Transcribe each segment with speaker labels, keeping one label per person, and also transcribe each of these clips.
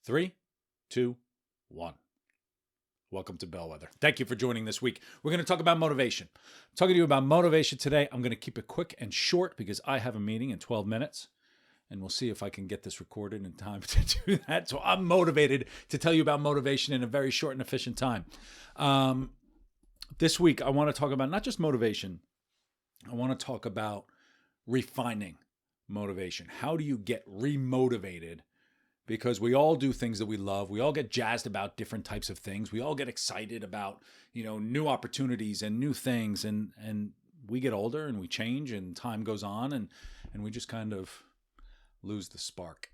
Speaker 1: 3, 2, 1. Welcome to Bellwether. Thank you for joining this week. We're going to talk about motivation. I'm talking to you about motivation today. I'm going to keep it quick and short because I have a meeting in 12 minutes. And we'll see if I can get this recorded in time to do that. So I'm motivated to tell you about motivation in a very short and efficient time. This week, I want to talk about not just motivation. I want to talk about refining motivation. How do you get remotivated? Because we all do things that we love. We all get jazzed about different types of things. We all get excited about, new opportunities and new things. And we get older and we change and time goes on and we just kind of lose the spark,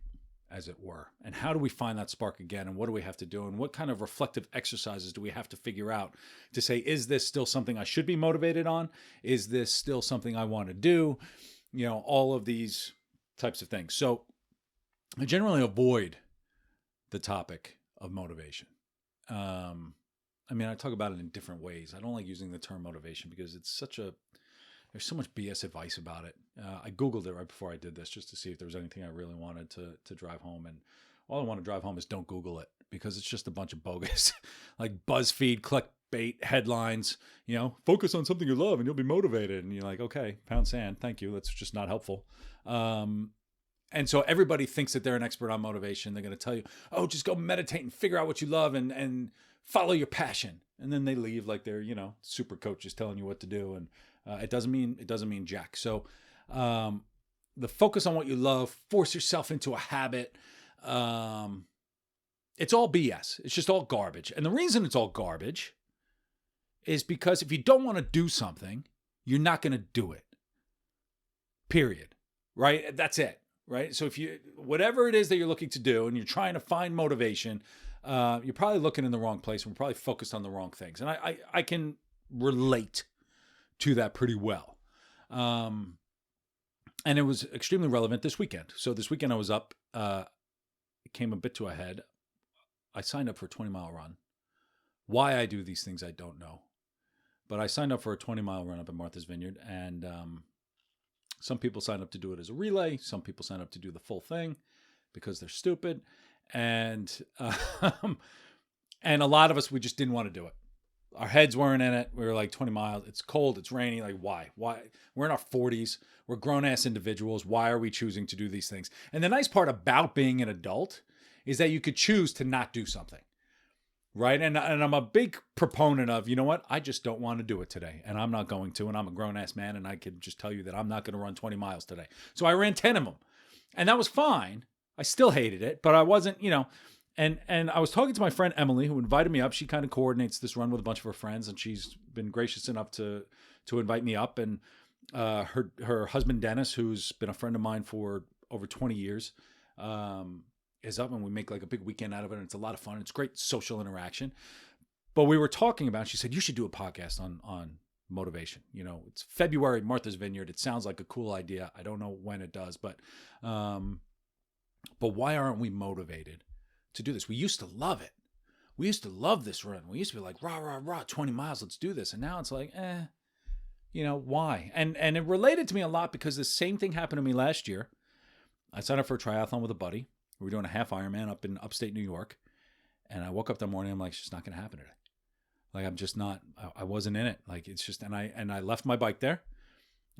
Speaker 1: as it were. And how do we find that spark again? And what do we have to do? And what kind of reflective exercises do we have to figure out to say, is this still something I should be motivated on? Is this still something I want to do? All of these types of things. So I generally avoid the topic of motivation. I talk about it in different ways. I don't like using the term motivation because there's so much BS advice about it. I Googled it right before I did this just to see if there was anything I really wanted to drive home. And all I want to drive home is don't Google it because it's just a bunch of bogus, like BuzzFeed, clickbait headlines, focus on something you love and you'll be motivated. And you're like, okay, pound sand. Thank you. That's just not helpful. And so everybody thinks that they're an expert on motivation. They're going to tell you, oh, just go meditate and figure out what you love and follow your passion. And then they leave like they're, super coaches telling you what to do. And it doesn't mean jack. So the focus on what you love, force yourself into a habit. It's all BS. It's just all garbage. And the reason it's all garbage is because if you don't want to do something, you're not going to do it. Period. Right? That's it. Right? So whatever it is that you're looking to do and you're trying to find motivation, you're probably looking in the wrong place and we're probably focused on the wrong things. And I can relate to that pretty well. And it was extremely relevant this weekend. So this weekend I was up, it came a bit to a head. I signed up for a 20-mile run. Why I do these things, I don't know. But I signed up for a 20-mile run up in Martha's Vineyard. And some people sign up to do it as a relay. Some people sign up to do the full thing because they're stupid. And and a lot of us, we just didn't want to do it. Our heads weren't in it. We were like 20 miles. It's cold. It's rainy. Like, why? We're in our 40s. We're grown-ass individuals. Why are we choosing to do these things? And the nice part about being an adult is that you could choose to not do something, right? And I'm a big proponent of, you know what? I just don't want to do it today. And I'm not going to. And I'm a grown-ass man. And I can just tell you that I'm not going to run 20 miles today. So I ran 10 of them. And that was fine. I still hated it. But I wasn't, And I was talking to my friend Emily, who invited me up. She kind of coordinates this run with a bunch of her friends, and she's been gracious enough to invite me up. And her husband Dennis, who's been a friend of mine for over 20 years, is up, and we make like a big weekend out of it. And it's a lot of fun. It's great social interaction. But we were talking about. She said you should do a podcast on motivation. It's February, Martha's Vineyard. It sounds like a cool idea. I don't know when it does, but why aren't we motivated to do this? We used to love it. We used to love this run. We used to be like, rah, rah, rah, 20 miles, let's do this. And now it's like, why? And it related to me a lot because the same thing happened to me last year. I signed up for a triathlon with a buddy. We were doing a half Ironman up in upstate New York. And I woke up that morning, I'm like, it's just not going to happen today. Like, I'm just not, I wasn't in it. Like, it's just, and I left my bike there.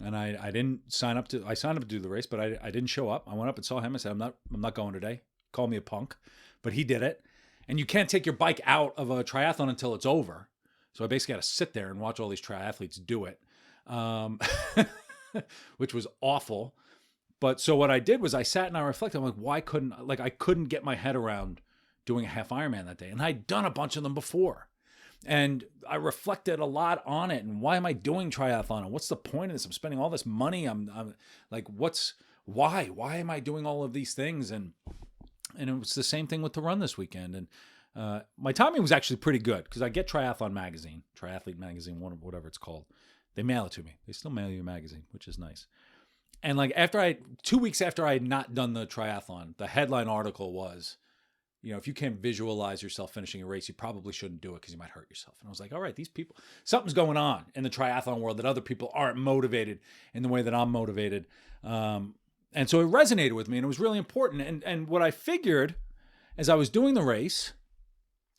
Speaker 1: And I didn't sign up I signed up to do the race, but I didn't show up. I went up and saw him. I said, I'm not going today. Call me a punk. But he did it. And you can't take your bike out of a triathlon until it's over. So I basically had to sit there and watch all these triathletes do it, which was awful. But so what I did was I sat and I reflected. I'm like, I couldn't get my head around doing a half Ironman that day. And I'd done a bunch of them before. And I reflected a lot on it. And why am I doing triathlon? And what's the point of this? I'm spending all this money. I'm like, why? Why am I doing all of these things? And it was the same thing with the run this weekend. And my timing was actually pretty good because I get Triathlete magazine, whatever it's called. They mail it to me. They still mail you a magazine, which is nice. And like 2 weeks after I had not done the triathlon, the headline article was, if you can't visualize yourself finishing a race, you probably shouldn't do it because you might hurt yourself. And I was like, all right, these people, something's going on in the triathlon world that other people aren't motivated in the way that I'm motivated. And so it resonated with me and it was really important. And what I figured as I was doing the race,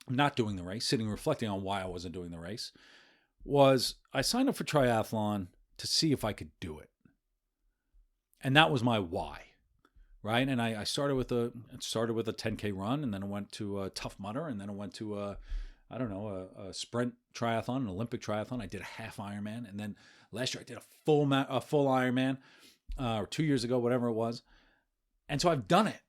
Speaker 1: not doing the race, sitting reflecting on why I wasn't doing the race, was I signed up for triathlon to see if I could do it. And that was my why, right? And I started with a 10K run, and then I went to a Tough Mudder, and then I went to a sprint triathlon, an Olympic triathlon. I did a half Ironman, and then last year I did a full Ironman, or 2 years ago, whatever it was. And so I've done it.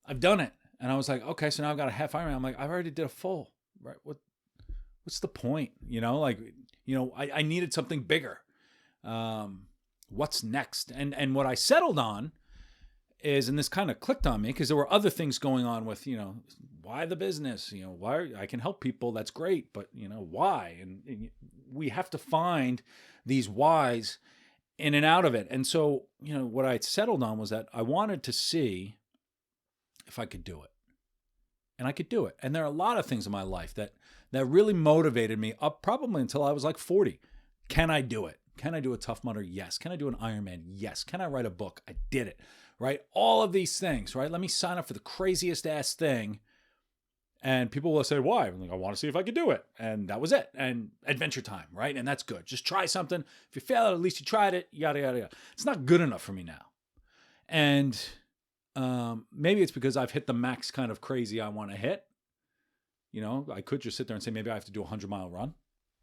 Speaker 1: And I was like, okay, so now I've got a half Ironman. I'm like, I've already did a full, right? What's the point? I needed something bigger. What's next? And what I settled on is, and this kind of clicked on me because there were other things going on with, why the business, why I can help people. That's great. But why? And we have to find these whys in and out of it. And so, what I settled on was that I wanted to see if I could do it. And I could do it. And there are a lot of things in my life that really motivated me up probably until I was like 40. Can I do it? Can I do a Tough Mudder? Yes. Can I do an Ironman? Yes. Can I write a book? I did it, right? All of these things, right? Let me sign up for the craziest ass thing. And people will say, why? I'm like, I want to see if I could do it. And that was it. And adventure time, right? And that's good. Just try something. If you fail, at least you tried it, yada, yada, yada. It's not good enough for me now. And maybe it's because I've hit the max kind of crazy I want to hit. I could just sit there and say, maybe I have to do a 100-mile run.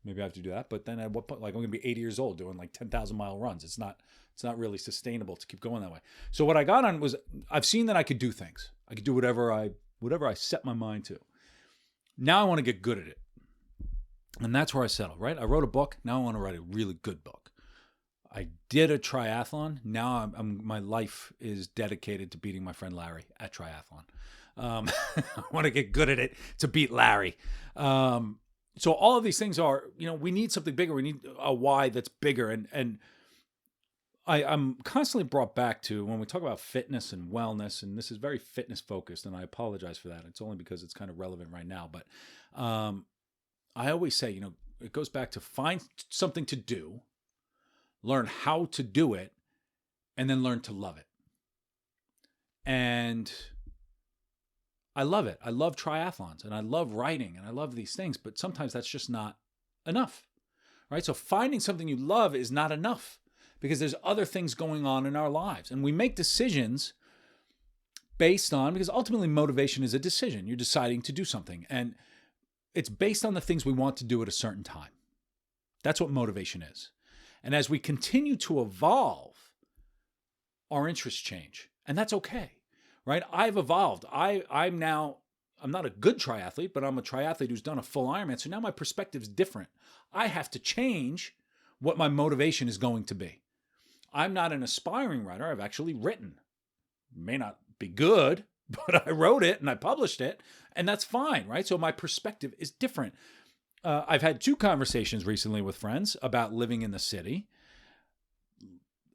Speaker 1: Maybe I have to do that. But then at what point, like I'm going to be 80 years old doing like 10,000-mile runs. It's not really sustainable to keep going that way. So what I got on was, I've seen that I could do things. I could do whatever I set my mind to. Now I want to get good at it. And that's where I settled, right? I wrote a book. Now I want to write a really good book. I did a triathlon. Now my life is dedicated to beating my friend Larry at triathlon. I want to get good at it to beat Larry. So all of these things are, we need something bigger. We need a why that's bigger. And I'm constantly brought back to when we talk about fitness and wellness, and this is very fitness focused, and I apologize for that. It's only because it's kind of relevant right now. But I always say, it goes back to find something to do, learn how to do it, and then learn to love it. And I love it. I love triathlons, and I love writing, and I love these things, but sometimes that's just not enough, right? So finding something you love is not enough because there's other things going on in our lives, and we make decisions based on, because ultimately motivation is a decision. You're deciding to do something, and it's based on the things we want to do at a certain time. That's what motivation is. And as we continue to evolve, our interests change, and that's okay. Right? I've evolved. I'm not a good triathlete, but I'm a triathlete who's done a full Ironman. So now my perspective's different. I have to change what my motivation is going to be. I'm not an aspiring writer. I've actually written. May not be good, but I wrote it and I published it, and that's fine, right? So my perspective is different. I've had 2 conversations recently with friends about living in the city.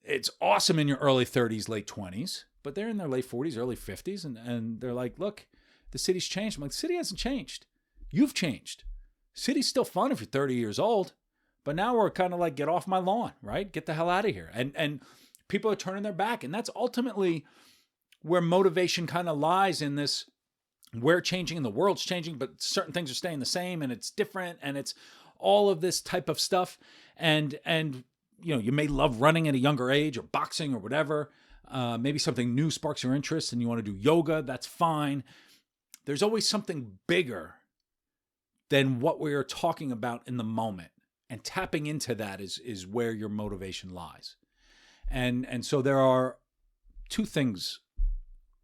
Speaker 1: It's awesome in your early 30s, late 20s. But they're in their late 40s, early 50s, and they're like, look, the city's changed. I'm like, the city hasn't changed. You've changed. City's still fun if you're 30 years old, but now we're kind of like, get off my lawn, right? Get the hell out of here. And people are turning their back. And that's ultimately where motivation kind of lies in this. We're changing and the world's changing, but certain things are staying the same and it's different. And it's all of this type of stuff. And you may love running at a younger age or boxing or whatever. Maybe something new sparks your interest and you want to do yoga. That's fine. There's always something bigger than what we are talking about in the moment. And tapping into that is where your motivation lies. And so there are 2 things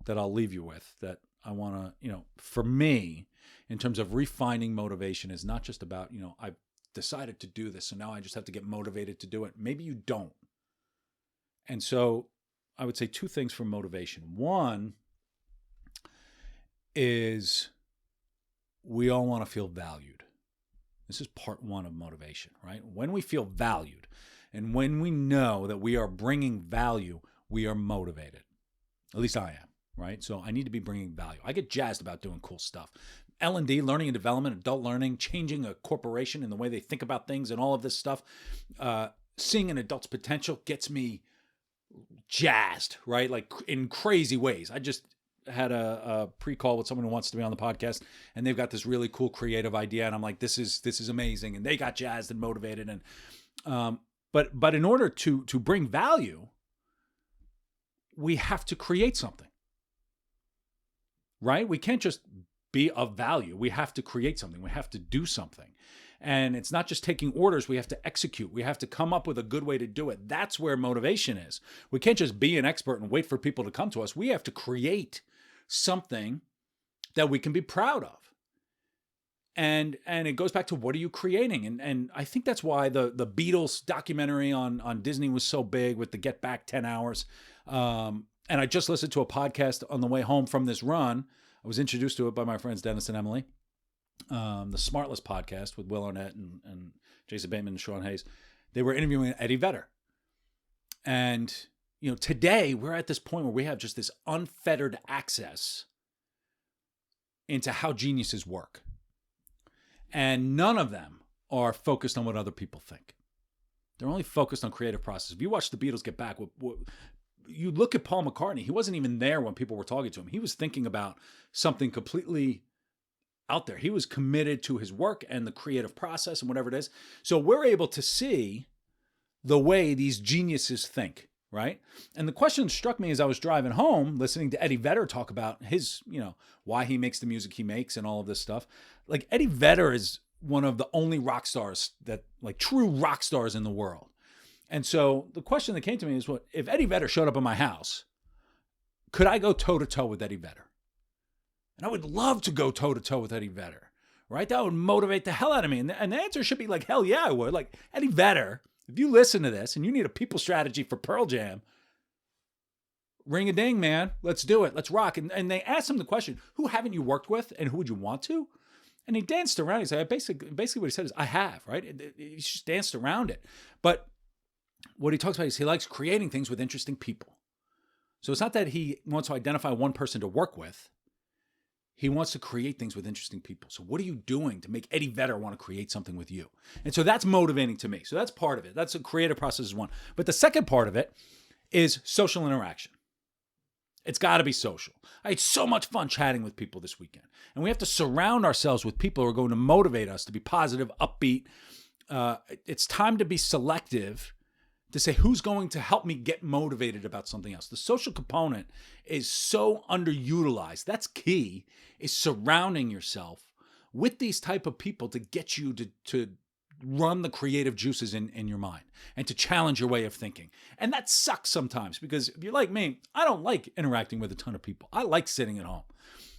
Speaker 1: that I'll leave you with that I want to, for me, in terms of refining motivation, is not just about, I've decided to do this, so now I just have to get motivated to do it. Maybe you don't. And so I would say 2 things for motivation. One is we all want to feel valued. This is part 1 of motivation, right? When we feel valued and when we know that we are bringing value, we are motivated. At least I am, right? So I need to be bringing value. I get jazzed about doing cool stuff. L&D, learning and development, adult learning, changing a corporation and the way they think about things and all of this stuff. Seeing an adult's potential gets me jazzed, right? Like in crazy ways. had a pre-call with someone who wants to be on the podcast, and they've got this really cool creative idea, and I'm like, this is amazing, and they got jazzed and motivated, and but in order to bring value, we have to create something, right? We can't just be of value. We have to create something. We have to do something. And it's not just taking orders. We have to execute. We have to come up with a good way to do it. That's where motivation is. We can't just be an expert and wait for people to come to us. We have to create something that we can be proud of. And it goes back to, what are you creating? And I think that's why the Beatles documentary on Disney was so big with the Get Back 10 Hours. And I just listened to a podcast on the way home from this run. I was introduced to it by my friends Dennis and Emily. The Smartless podcast with Will Arnett and Jason Bateman and Sean Hayes. They were interviewing Eddie Vedder. And, today we're at this point where we have just this unfettered access into how geniuses work. And none of them are focused on what other people think. They're only focused on creative process. If you watch the Beatles Get Back, you look at Paul McCartney, he wasn't even there when people were talking to him. He was thinking about something completely out there. He was committed to his work and the creative process and whatever it is. So we're able to see the way these geniuses think, right? And the question struck me as I was driving home, listening to Eddie Vedder talk about his, why he makes the music he makes and all of this stuff. Like, Eddie Vedder is one of the only rock stars that, like, true rock stars in the world. And so the question that came to me is, what if Eddie Vedder showed up at my house, could I go toe to toe with Eddie Vedder? And I would love to go toe to toe with Eddie Vedder, right? That would motivate the hell out of me. And the answer should be like, hell yeah, I would. Like, Eddie Vedder, if you listen to this and you need a people strategy for Pearl Jam, ring a ding, man. Let's do it. Let's rock. And they asked him the question, who haven't you worked with and who would you want to? And he danced around. He said, basically what he said is, I have, right? He just danced around it. But what he talks about is he likes creating things with interesting people. So it's not that he wants to identify one person to work with. He wants to create things with interesting people. So what are you doing to make Eddie Vedder want to create something with you? And so that's motivating to me. So that's part of it. That's a creative process is one. But the second part of it is social interaction. It's got to be social. I had so much fun chatting with people this weekend. And we have to surround ourselves with people who are going to motivate us to be positive, upbeat. It's time to be selective, to say who's going to help me get motivated about something else. The social component is so underutilized. That's key, is surrounding yourself with these type of people to get you to run the creative juices in your mind and to challenge your way of thinking. And that sucks sometimes, because if you're like me, I don't like interacting with a ton of people. I like sitting at home.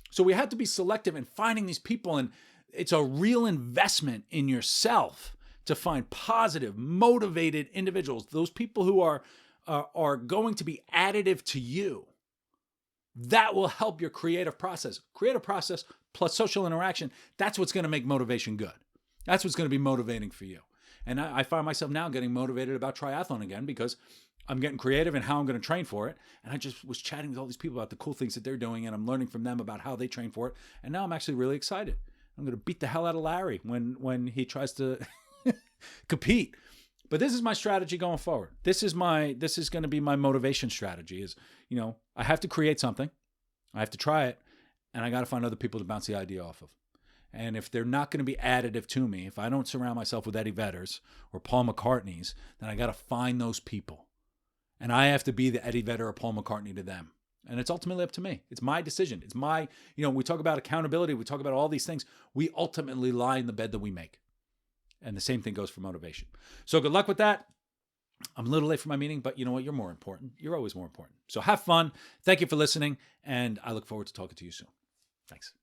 Speaker 1: So we have to be selective in finding these people, and it's a real investment in yourself to find positive, motivated individuals, those people who are going to be additive to you. That will help your creative process. Creative process plus social interaction, that's what's going to make motivation good. That's what's going to be motivating for you. And I find myself now getting motivated about triathlon again, because I'm getting creative in how I'm going to train for it. And I just was chatting with all these people about the cool things that they're doing, and I'm learning from them about how they train for it. And now I'm actually really excited. I'm going to beat the hell out of Larry when he tries to compete. But this is my strategy going forward. This is going to be my motivation strategy is, I have to create something. I have to try it, and I got to find other people to bounce the idea off of. And if they're not going to be additive to me, if I don't surround myself with Eddie Vedders or Paul McCartneys, then I got to find those people. And I have to be the Eddie Vedder or Paul McCartney to them. And it's ultimately up to me. It's my decision. It's my, we talk about accountability. We talk about all these things. We ultimately lie in the bed that we make. And the same thing goes for motivation. So good luck with that. I'm a little late for my meeting, but you know what? You're more important. You're always more important. So have fun. Thank you for listening. And I look forward to talking to you soon. Thanks.